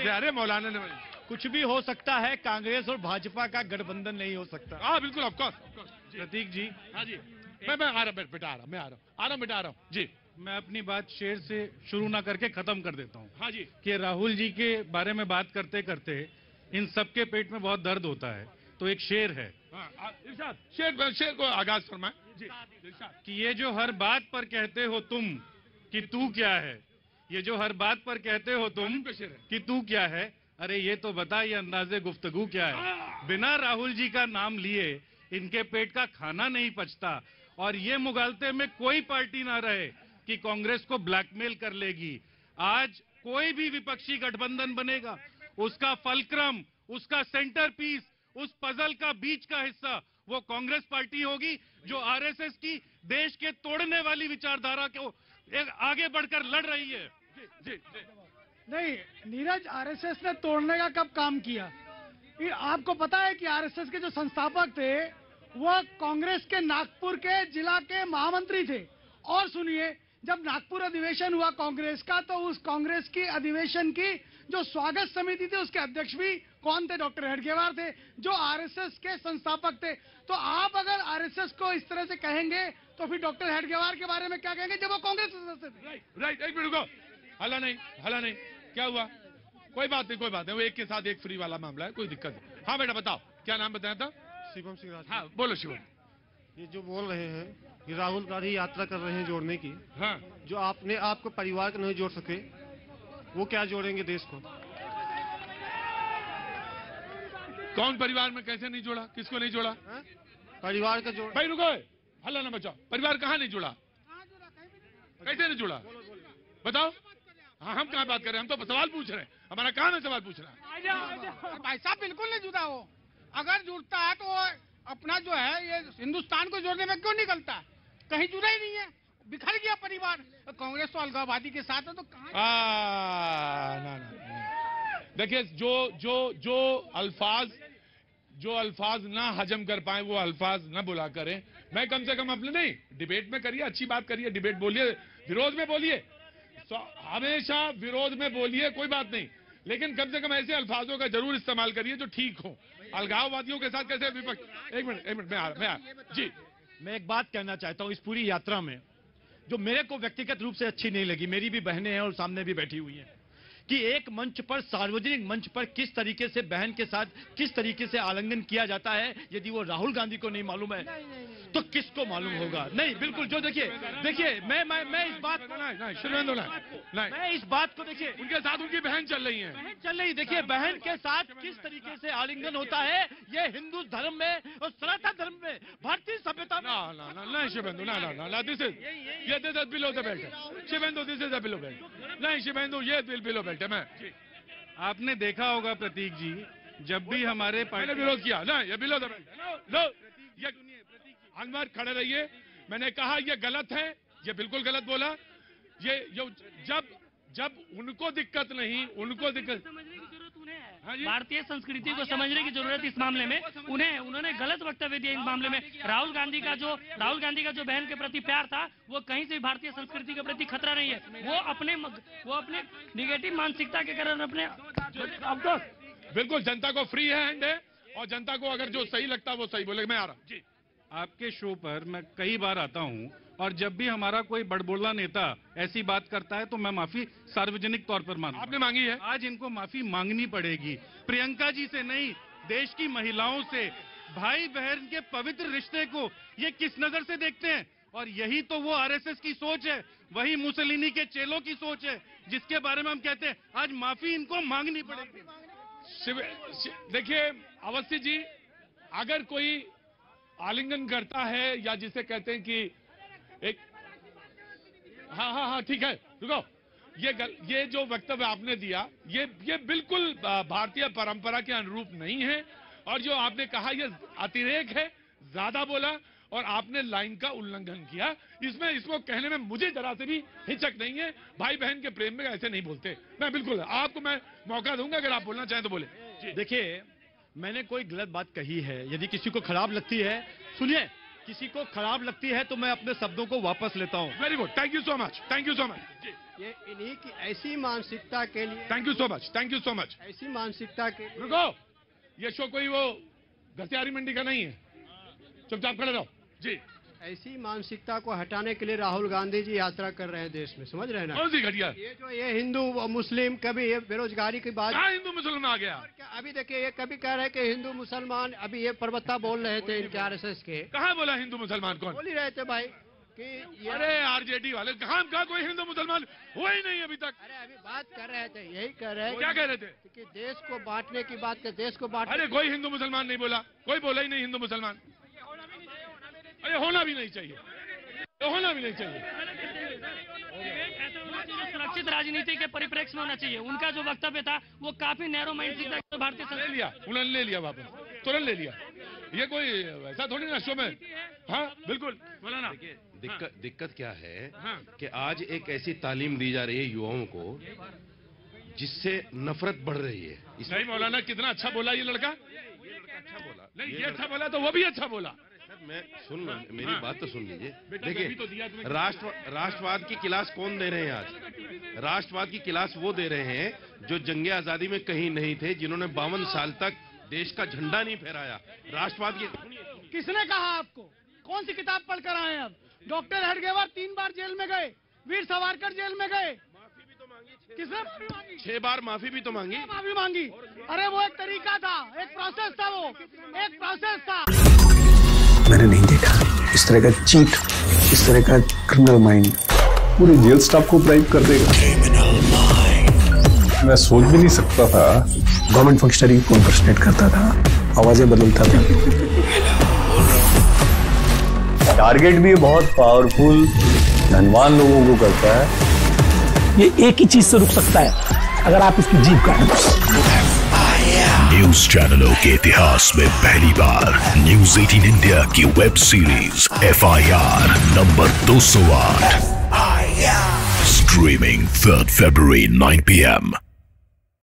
अरे मौलाना ने कुछ भी हो सकता है, कांग्रेस और भाजपा का गठबंधन नहीं हो सकता। हाँ बिल्कुल, ऑफकोर्स प्रतीक जी, हाँ जी, मैं आ रहा हूँ बेटा, आ रहा हूँ जी। मैं अपनी बात शेर से शुरू ना करके खत्म कर देता हूँ। हाँ जी, कि राहुल जी के बारे में बात करते करते इन सबके पेट में बहुत दर्द होता है, तो एक शेर है। हाँ, इरशाद, शेर को आगाज फरमाए जी। कि ये जो हर बात पर कहते हो तुम कि तू क्या है, ये जो हर बात पर कहते हो तुम कि तू क्या है, अरे ये तो बता ये अंदाजे गुफ्तगू क्या है। बिना राहुल जी का नाम लिए इनके पेट का खाना नहीं पचता, और ये मुगालते में कोई पार्टी ना रहे कि कांग्रेस को ब्लैकमेल कर लेगी। आज कोई भी विपक्षी गठबंधन बनेगा, उसका फलक्रम, उसका सेंटर पीस, उस पजल का बीच का हिस्सा वो कांग्रेस पार्टी होगी, जो आरएसएस की देश के तोड़ने वाली विचारधारा को आगे बढ़कर लड़ रही है। जी। नहीं नीरज, आरएसएस ने तोड़ने का कब काम किया? ये आपको पता है कि आरएसएस के जो संस्थापक थे वो कांग्रेस के नागपुर के जिला के महामंत्री थे। और सुनिए, जब नागपुर अधिवेशन हुआ कांग्रेस का, तो उस कांग्रेस की अधिवेशन की जो स्वागत समिति थी उसके अध्यक्ष भी कौन थे? डॉक्टर हेडगेवार थे, जो आरएसएस के संस्थापक थे। तो आप अगर आरएसएस को इस तरह से कहेंगे तो फिर डॉक्टर हेडगेवार के बारे में क्या कहेंगे जब वो कांग्रेस सदस्य थे? राइट, एक मिनट रुको, हला नहीं, क्या हुआ? कोई बात नहीं, वो एक के साथ एक फ्री वाला मामला है, कोई दिक्कत नहीं। हाँ बेटा बताओ, क्या नाम बताया था? शिवम सिंह राज। हाँ बोलो शिवम। ये जो बोल रहे हैं कि राहुल गांधी यात्रा कर रहे हैं जोड़ने की, हाँ, जो आपने आपको परिवार को नहीं जोड़ सके, वो क्या जोड़ेंगे देश को? कौन परिवार में कैसे नहीं जोड़ा, किसको नहीं जोड़ा? परिवार का जोड़। भाई रुको, हल्ला ना बचाओ, परिवार कहाँ नहीं जुड़ा, कैसे नहीं जुड़ा बताओ? हाँ हम कहाँ बात कर रहे हैं, हम तो सवाल पूछ रहे हैं, हमारा काम है सवाल पूछना। भाई साहब बिल्कुल नहीं जुड़ा हो, अगर जुड़ता है तो अपना जो है ये हिंदुस्तान को जोड़ने में क्यों निकलता है? कहीं जुड़ा ही नहीं है, बिखर गया परिवार। कांग्रेस तो अलगाववादी के साथ है, तो कहाँ? ना देखिए, जो अल्फाज ना हजम कर पाए वो अल्फाज ना बुला करें। मैं कम से कम अपने नहीं, डिबेट में करिए, अच्छी बात करिए, डिबेट बोलिए, विरोध में बोलिए, हमेशा विरोध में बोलिए, कोई बात नहीं, लेकिन कम से कम ऐसे अल्फाजों का जरूर इस्तेमाल करिए जो ठीक हो। अलगाववादियों के साथ कैसे विपक्ष? एक मिनट जी, मैं एक बात कहना चाहता हूं, इस पूरी यात्रा में जो मेरे को व्यक्तिगत रूप से अच्छी नहीं लगी, मेरी भी बहनें हैं और सामने भी बैठी हुई हैं, कि एक मंच पर, सार्वजनिक मंच पर किस तरीके से बहन के साथ किस तरीके से आलिंगन किया जाता है। यदि वो राहुल गांधी को नहीं मालूम है तो किसको मालूम होगा? नहीं बिल्कुल, जो देखिए मैं इस बात को मैं इस बात को देखिए, उनके साथ उनकी बहन चल रही है, देखिए बहन के साथ किस तरीके से आलिंगन होता है, ये हिंदू धर्म में और सनातन धर्म में, भारतीय सभ्यता में ना शिवेंदु, ना this is below the belt, Shivendu this is below belt, नहीं शिवेंदु ये बिलो बेल्ट है। मैं आपने देखा होगा प्रतीक जी, जब भी हमारे मैंने विरोध किया ना, ये बिलो द बेल्ट, लो ये अनवर खड़े रहिए, मैंने कहा ये गलत है, ये बिल्कुल गलत बोला। ये जब उनको दिक्कत नहीं, उनको दिक्कत, भारतीय संस्कृति को समझने की जरूरत इस मामले में, उन्होंने गलत वक्तव्य दिया इस मामले में। राहुल गांधी का जो बहन के प्रति प्यार था वो कहीं से भी भारतीय संस्कृति के प्रति खतरा नहीं है। वो अपने निगेटिव मानसिकता के कारण अपने बिल्कुल जनता को फ्री हैंड है, और जनता को अगर जो सही लगता है वो सही बोले। मैं आ रहा हूँ जी। आपके शो पर मैं कई बार आता हूं, और जब भी हमारा कोई बड़बोला नेता ऐसी बात करता है तो मैं माफी सार्वजनिक तौर पर मांगता हूं। आपने मांगी है, आज इनको माफी मांगनी पड़ेगी, प्रियंका जी से नहीं, देश की महिलाओं से। भाई बहन के पवित्र रिश्ते को ये किस नजर से देखते हैं? और यही तो वो आरएसएस की सोच है, वही मुसलिनी के चेलों की सोच है, जिसके बारे में हम कहते हैं आज माफी इनको मांगनी पड़ेगी। देखिए अवस्थी जी, अगर कोई आलिंगन करता है, या जिसे कहते हैं कि एक, हाँ ठीक है, रुको, ये जो वक्तव्य आपने दिया ये बिल्कुल भारतीय परंपरा के अनुरूप नहीं है, और जो आपने कहा ये अतिरेक है, ज्यादा बोला, और आपने लाइन का उल्लंघन किया। इसको कहने में मुझे जरा से भी हिचक नहीं है। भाई बहन के प्रेम में ऐसे नहीं बोलते। मैं बिल्कुल आपको मैं मौका दूंगा, अगर आप बोलना चाहें तो बोले। देखिए मैंने कोई गलत बात कही है, यदि किसी को खराब लगती है, सुनिए, किसी को खराब लगती है तो मैं अपने शब्दों को वापस लेता हूं। Very good, thank you so much, thank you so much. ये इन्हीं की ऐसी मानसिकता के लिए, thank you so much, thank you so much. ऐसी मानसिकता के रुको, ये शो कोई वो घसियारी मंडी का नहीं है, चुपचाप खड़े रहो जी। ऐसी मानसिकता को हटाने के लिए राहुल गांधी जी यात्रा कर रहे हैं देश में, समझ रहे हैं ना? कौन सी घटिया? ये हिंदू मुस्लिम, कभी ये बेरोजगारी की बात, कहाँ हिंदू मुसलमान आ गया? अभी देखिए ये कभी कह रहे हैं कि हिंदू मुसलमान, अभी ये प्रवक्ता बोल रहे थे इनके आरएसएस के, कहाँ बोला हिंदू मुसलमान? कौन बोल ही रहे थे भाई कि अरे आरजेडी वाले, कहाँ कोई हिंदू मुसलमान हुआ ही नहीं अभी तक। अरे अभी बात कर रहे थे, यही कह रहे हैं। क्या कह रहे थे? कि देश को बांटने की बात कर, देश को बांट। अरे कोई हिंदू मुसलमान नहीं बोला, कोई बोला ही नहीं हिंदू मुसलमान। अरे होना भी नहीं चाहिए, होना भी नहीं चाहिए। सुरक्षित राजनीति के परिप्रेक्ष्य में होना चाहिए। उनका जो वक्तव्य था वो काफी नैरो माइंडेड था। तो भारतीय ले लिया, उन्होंने ले लिया वापस, तुरंत ले लिया। ये कोई ऐसा थोड़ी ना शो में। हाँ बिल्कुल, बोला ना। दिक्कत क्या है कि आज एक ऐसी तालीम दी जा रही है युवाओं को जिससे नफरत बढ़ रही है। नहीं मौलाना, कितना अच्छा बोला ये लड़का। अच्छा बोला नहीं, ये अच्छा बोला तो वो भी अच्छा बोला। मैं मेरी बात तो सुन लीजिए। देखिए, राष्ट्रवाद की क्लास कौन दे रहे हैं आज? राष्ट्रवाद की क्लास वो दे रहे हैं जो जंगे आजादी में कहीं नहीं थे, जिन्होंने 52 साल तक देश का झंडा नहीं फहराया। राष्ट्रवाद की किसने कहा आपको? कौन सी किताब पढ़कर आए? अब डॉक्टर हेडगेवार 3 बार जेल में गए, वीर सावरकर जेल में गए, किसने माफी मांगी? 6 बार माफी भी तो मांगी। माफी मांगी? अरे वो एक तरीका था, एक प्रोसेस था, वो एक प्रोसेस था। मैंने नहीं देखा इस तरह का चीट, इस तरह का क्रिमिनल माइंड पूरे जेल स्टाफ को ब्राइब कर देगा। मैं सोच भी नहीं सकता था। गवर्नमेंट फंक्शनरी को इम्पर्सनेट करता था, आवाजें बदलता था। टारगेट भी बहुत पावरफुल, धनवान लोगों को करता है। ये एक ही चीज से रुक सकता है, अगर आप इसकी जीभ काटें। न्यूज चैनलों के इतिहास में पहली बार न्यूज 18 इंडिया की web series FIR number 208 streaming 3 February 9 PM